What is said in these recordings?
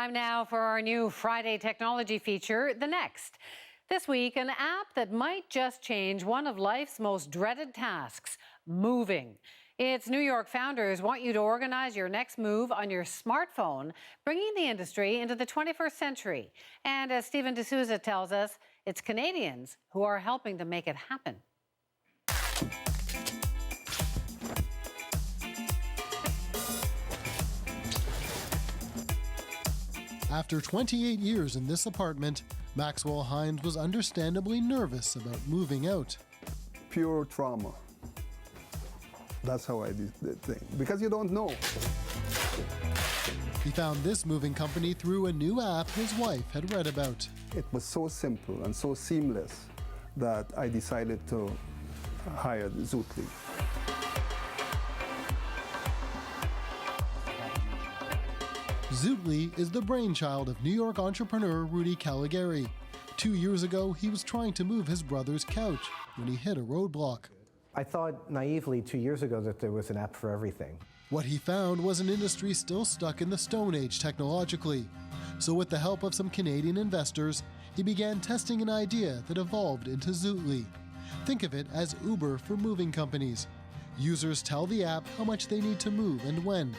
Time now for our new Friday technology feature, The Next. This week, an app that might just change one of life's most dreaded tasks, moving. Its New York founders want you to organize your next move on your smartphone, bringing the industry into the 21st century. And as Stephen D'Souza tells us, it's Canadians who are helping to make it happen. After 28 years in this apartment, Maxwell Hines was understandably nervous about moving out. Pure trauma. That's how I did the thing, because you don't know. He found this moving company through a new app his wife had read about. It was so simple and so seamless that I decided to hire Zootly. Zootly is the brainchild of New York entrepreneur Rudy Caligari. 2 years ago, he was trying to move his brother's couch when he hit a roadblock. I thought naively 2 years ago that there was an app for everything. What he found was an industry still stuck in the Stone Age technologically. So with the help of some Canadian investors, he began testing an idea that evolved into Zootly. Think of it as Uber for moving companies. Users tell the app how much they need to move and when.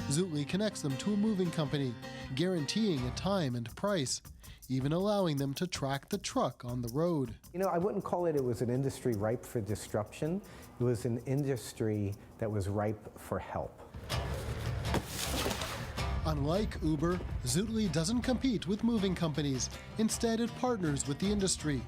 Zootly connects them to a moving company, guaranteeing a time and price, even allowing them to track the truck on the road. You know, I wouldn't call it was an industry ripe for disruption. It was an industry that was ripe for help. Unlike Uber, Zootly doesn't compete with moving companies. Instead, it partners with the industry.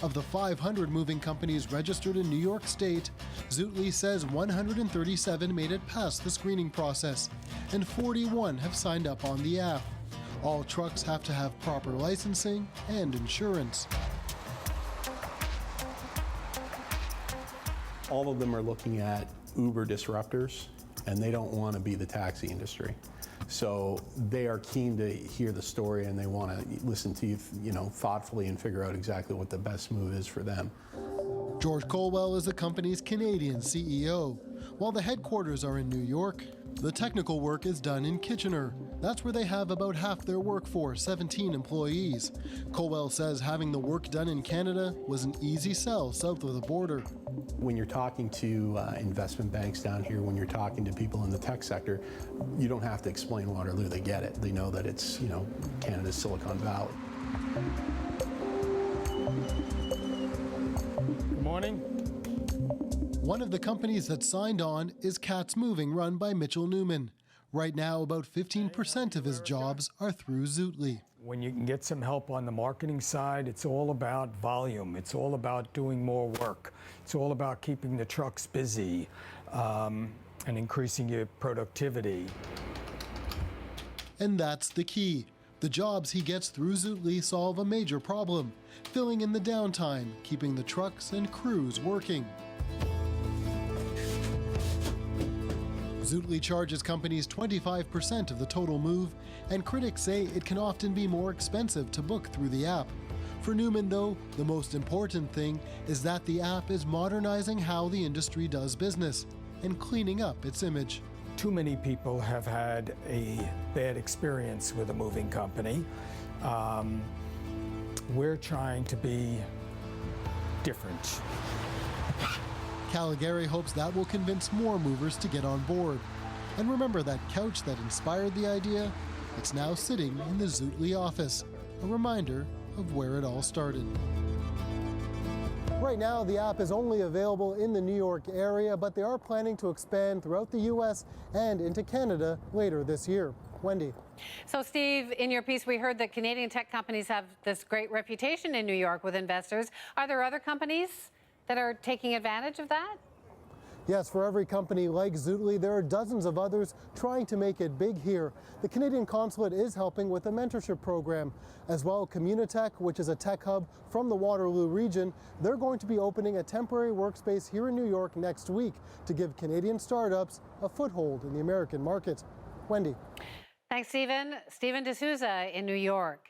Of the 500 moving companies registered in New York State, Zootly says 137 made it past the screening process, and 41 have signed up on the app. All trucks have to have proper licensing and insurance. All of them are looking at Uber disruptors, and they don't want to be the taxi industry. So they are keen to hear the story, and they want to listen to you, thoughtfully and figure out exactly what the best move is for them. George Colwell is the company's Canadian CEO. While the headquarters are in New York, the technical work is done in Kitchener. That's where they have about half their workforce, 17 employees. Colwell says having the work done in Canada was an easy sell south of the border. When you're talking to investment banks down here, when you're talking to people in the tech sector, you don't have to explain Waterloo. They get it. They know that it's, Canada's Silicon Valley. Good morning. One of the companies that signed on is Cats Moving, run by Mitchell Newman. Right now, about 15% of his jobs are through Zootly. When you can get some help on the marketing side, it's all about volume. It's all about doing more work. It's all about keeping the trucks busy and increasing your productivity. And that's the key. The jobs he gets through Zootly solve a major problem, filling in the downtime, keeping the trucks and crews working. Zootly charges companies 25% of the total move, and critics say it can often be more expensive to book through the app. For Newman, though, the most important thing is that the app is modernizing how the industry does business and cleaning up its image. Too many people have had a bad experience with a moving company. We're trying to be different. Caligari hopes that will convince more movers to get on board. And remember that couch that inspired the idea? It's now sitting in the Zootly office, a reminder of where it all started. Right now, the app is only available in the New York area, but they are planning to expand throughout the U.S. and into Canada later this year. Wendy. So, Steve, in your piece, we heard that Canadian tech companies have this great reputation in New York with investors. Are there other companies that are taking advantage of that? Yes, for every company like Zootly, there are dozens of others trying to make it big here. The Canadian Consulate is helping with a mentorship program. As well, Communitech, which is a tech hub from the Waterloo region, they're going to be opening a temporary workspace here in New York next week to give Canadian startups a foothold in the American market. Wendy. Thanks, Stephen. Stephen D'Souza in New York.